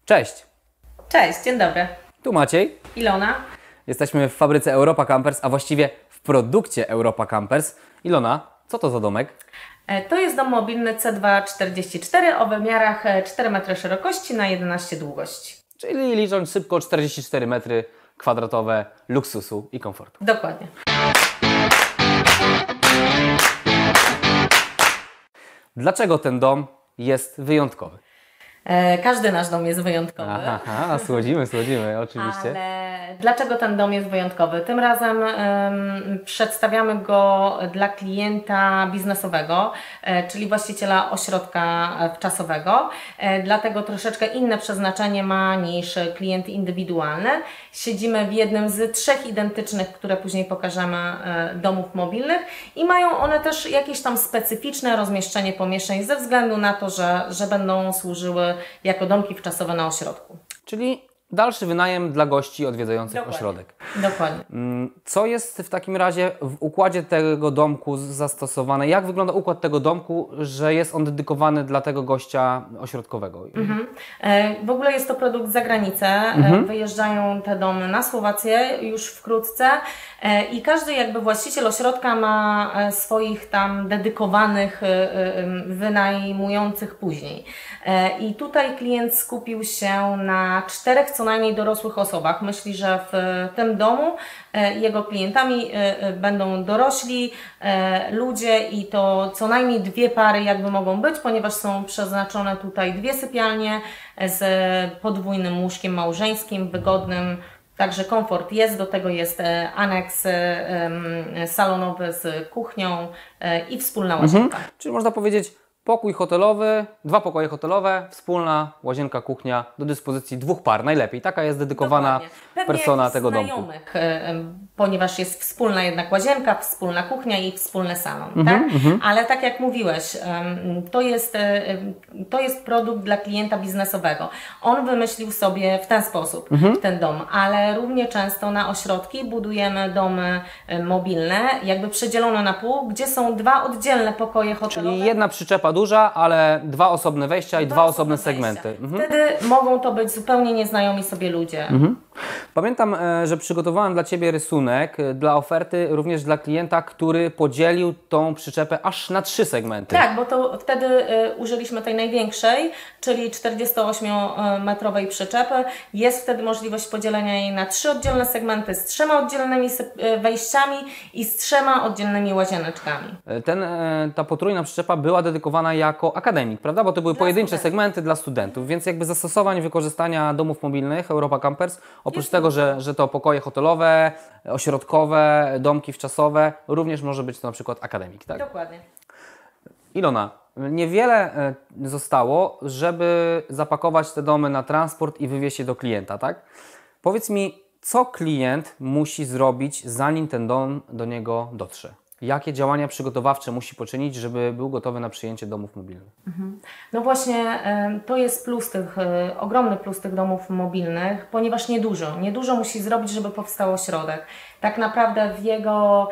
Cześć! Cześć, dzień dobry. Tu Maciej. Ilona. Jesteśmy w fabryce Europa Campers, a właściwie w produkcie Europa Campers. Ilona, co to za domek? To jest dom mobilny C244 o wymiarach 4 metry szerokości na 11 długości. Czyli licząc szybko 44 metry kwadratowe luksusu i komfortu. Dokładnie. Dlaczego ten dom jest wyjątkowy? Każdy nasz dom jest wyjątkowy. Aha, słodzimy, oczywiście. Ale dlaczego ten dom jest wyjątkowy? Tym razem przedstawiamy go dla klienta biznesowego, czyli właściciela ośrodka wczasowego. Dlatego troszeczkę inne przeznaczenie ma niż klient indywidualny. Siedzimy w jednym z 3 identycznych, które później pokażemy, domów mobilnych i mają one też jakieś tam specyficzne rozmieszczenie pomieszczeń ze względu na to, że będą służyły jako domki wczasowe na ośrodku. Czyli dalszy wynajem dla gości odwiedzających ośrodek. Dokładnie. Co jest w takim razie w układzie tego domku zastosowane? Jak wygląda układ tego domku, że jest on dedykowany dla tego gościa ośrodkowego? W ogóle jest to produkt za granicę. Wyjeżdżają te domy na Słowację już wkrótce i każdy jakby właściciel ośrodka ma swoich tam dedykowanych wynajmujących później. I tutaj klient skupił się na 4 co najmniej dorosłych osobach. Myśli, że w tym domu jego klientami będą dorośli ludzie i to co najmniej 2 pary jakby mogą być, ponieważ są przeznaczone tutaj 2 sypialnie z podwójnym łóżkiem małżeńskim, wygodnym. Także komfort jest, do tego jest aneks salonowy z kuchnią i wspólna łazienka. Czyli można powiedzieć pokój hotelowy, 2 pokoje hotelowe, wspólna łazienka, kuchnia do dyspozycji 2 par, najlepiej. Taka jest dedykowana persona tego domku. Ponieważ jest wspólna jednak łazienka, wspólna kuchnia i wspólny salon, tak? Ale tak jak mówiłeś, to jest produkt dla klienta biznesowego. On wymyślił sobie w ten sposób ten dom, ale równie często na ośrodki budujemy domy mobilne, jakby przedzielone na pół, gdzie są 2 oddzielne pokoje hotelowe. Czyli jedna przyczepa duża, ale 2 osobne wejścia i 2 osobne segmenty. Wtedy mogą to być zupełnie nieznajomi sobie ludzie. Pamiętam, że przygotowałem dla Ciebie rysunek dla oferty również dla klienta, który podzielił tą przyczepę aż na 3 segmenty. Tak, bo to wtedy użyliśmy tej największej, czyli 48-metrowej przyczepy. Jest wtedy możliwość podzielenia jej na 3 oddzielne segmenty z 3 oddzielnymi wejściami i z 3 oddzielnymi łazieneczkami. Ta potrójna przyczepa była dedykowana jako akademik, prawda? Bo to były pojedyncze segmenty dla studentów, więc jakby zastosowań wykorzystania domów mobilnych Europa Campers, oprócz tego, że to pokoje hotelowe, ośrodkowe, domki wczasowe, również może być to na przykład akademik, tak? Dokładnie. Ilona, niewiele zostało, żeby zapakować te domy na transport i wywieźć je do klienta, tak? Powiedz mi, co klient musi zrobić, zanim ten dom do niego dotrze? Jakie działania przygotowawcze musi poczynić, żeby był gotowy na przyjęcie domów mobilnych? No właśnie, to jest plus ogromny plus tych domów mobilnych, ponieważ niedużo musi zrobić, żeby powstał ośrodek. Tak naprawdę w jego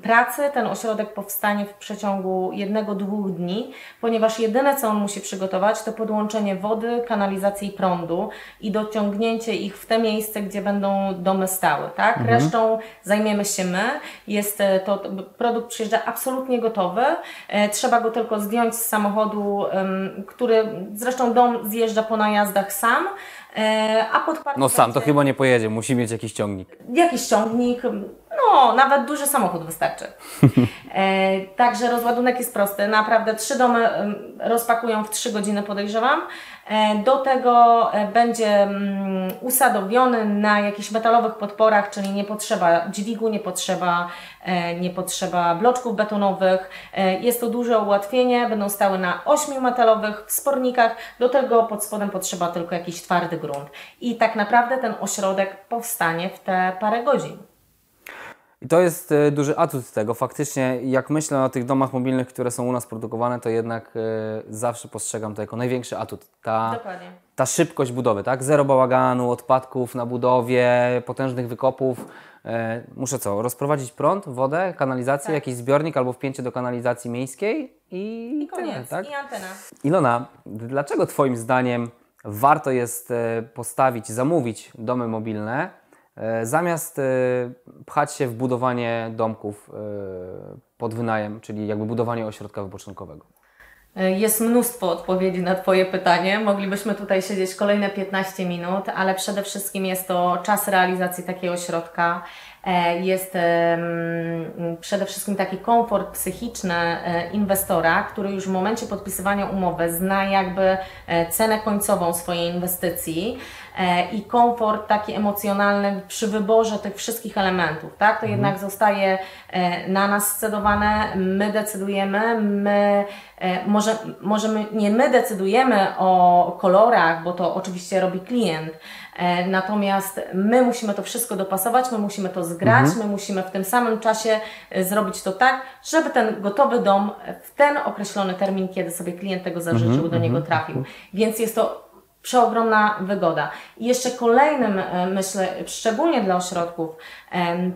pracy ten ośrodek powstanie w przeciągu 1-2 dni, ponieważ jedyne co on musi przygotować to podłączenie wody, kanalizacji i prądu i dociągnięcie ich w te miejsce, gdzie będą domy stały, tak? Resztą zajmiemy się my. Produkt przyjeżdża absolutnie gotowy. Trzeba go tylko zdjąć z samochodu, który zresztą dom zjeżdża po najazdach sam. A podparcie sam to chyba nie pojedzie, musi mieć jakiś ciągnik. Jakiś ciągnik, nawet duży samochód wystarczy. Także rozładunek jest prosty. Naprawdę 3 domy rozpakują w 3 godziny, podejrzewam. Do tego będzie usadowiony na jakichś metalowych podporach, czyli nie potrzeba dźwigu, nie potrzeba bloczków betonowych. Jest to duże ułatwienie, będą stały na 8-metalowych wspornikach, do tego pod spodem potrzeba tylko jakiś twardy grunt. I tak naprawdę ten ośrodek powstanie w te parę godzin. I to jest duży atut tego. Faktycznie, jak myślę o tych domach mobilnych, które są u nas produkowane, to jednak zawsze postrzegam to jako największy atut. Ta szybkość budowy, tak? Zero bałaganu, odpadków na budowie, potężnych wykopów. Muszę rozprowadzić prąd, wodę, kanalizację, jakiś zbiornik albo wpięcie do kanalizacji miejskiej i koniec, tyle, tak? i antena. Ilona, dlaczego Twoim zdaniem warto jest postawić, zamówić domy mobilne, zamiast pchać się w budowanie domków pod wynajem, czyli jakby budowanie ośrodka wypoczynkowego. Jest mnóstwo odpowiedzi na Twoje pytanie. Moglibyśmy tutaj siedzieć kolejne 15 minut, ale przede wszystkim jest to czas realizacji takiego ośrodka. Jest przede wszystkim taki komfort psychiczny inwestora, który już w momencie podpisywania umowy zna jakby cenę końcową swojej inwestycji i komfort taki emocjonalny przy wyborze tych wszystkich elementów, tak? To jednak zostaje na nas scedowane, my decydujemy, nie my decydujemy o kolorach, bo to oczywiście robi klient, natomiast my musimy to wszystko dopasować, my musimy to zgrać, my musimy w tym samym czasie zrobić to tak, żeby ten gotowy dom w ten określony termin, kiedy sobie klient tego zażyczył, do niego trafił. Więc jest to przeogromna wygoda. I jeszcze kolejnym, myślę, szczególnie dla ośrodków,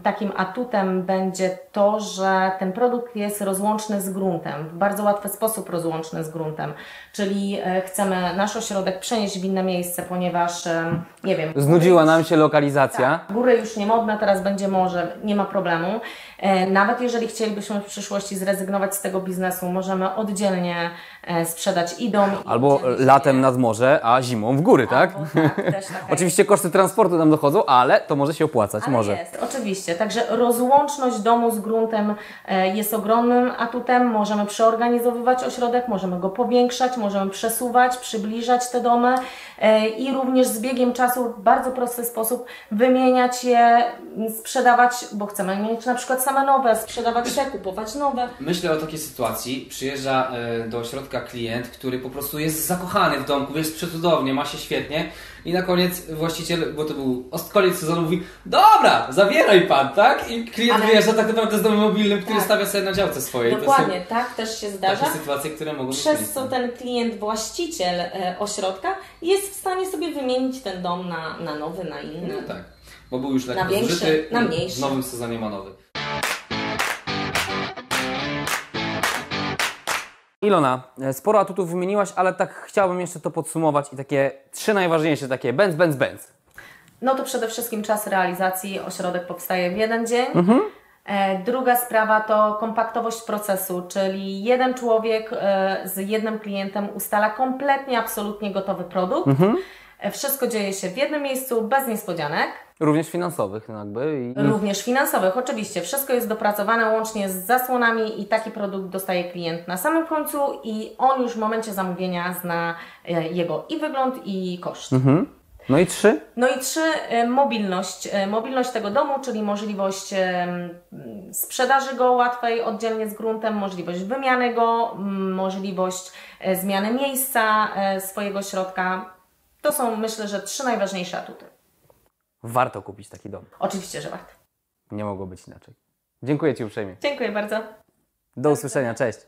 takim atutem będzie to, że ten produkt jest rozłączny z gruntem, w bardzo łatwy sposób rozłączny z gruntem. Czyli chcemy nasz ośrodek przenieść w inne miejsce, ponieważ, nie wiem... Znudziła nam się lokalizacja. Tak, góry już nie modne, teraz będzie morze, nie ma problemu. Nawet jeżeli chcielibyśmy w przyszłości zrezygnować z tego biznesu, możemy oddzielnie sprzedać i dom. Albo latem nad morze, a zimą w góry, tak? Tak, też taka Oczywiście koszty transportu nam dochodzą, ale to może się opłacać. ale może. jest, oczywiście. Także rozłączność domu z gruntem jest ogromnym atutem. Możemy przeorganizowywać ośrodek, możemy go powiększać, możemy przesuwać, przybliżać te domy i również z biegiem czasu w bardzo prosty sposób wymieniać je, sprzedawać, bo chcemy mieć na przykład same nowe, sprzedawać te, kupować nowe. Myślę o takiej sytuacji, przyjeżdża do ośrodka klient, który po prostu jest zakochany w domku, jest przecudownie, ma się świetnie i na koniec właściciel, bo to był koniec sezonu, mówi: dobra, zabieraj pan, tak? I klient wyjeżdża tak naprawdę z domem mobilnym, który stawia sobie na działce swojej. Dokładnie, tak też się zdarza. Takie sytuacje, które mogą być Przez co ten klient, właściciel ośrodka jest w stanie sobie wymienić ten dom na nowy, na inny. No tak, bo był już Na lekko większy, zużyty, na mniejszy. w nowym sezonie ma nowy. Ilona, sporo atutów wymieniłaś, ale tak chciałbym jeszcze to podsumować i takie 3 najważniejsze, takie bęc. No to przede wszystkim czas realizacji. Ośrodek powstaje w jeden dzień. Druga sprawa to kompaktowość procesu, czyli jeden człowiek z jednym klientem ustala kompletnie, absolutnie gotowy produkt. Wszystko dzieje się w jednym miejscu, bez niespodzianek. Również finansowych jakby. Również finansowych, oczywiście. Wszystko jest dopracowane łącznie z zasłonami i taki produkt dostaje klient na samym końcu i on już w momencie zamówienia zna jego i wygląd, i koszt. No i 3? No i 3, mobilność. Mobilność tego domu, czyli możliwość sprzedaży go łatwej oddzielnie z gruntem, możliwość wymiany go, możliwość zmiany miejsca swojego środka. To są, myślę, że 3 najważniejsze atuty. Warto kupić taki dom. Oczywiście, że warto. Nie mogło być inaczej. Dziękuję Ci uprzejmie. Dziękuję bardzo. Do usłyszenia, cześć.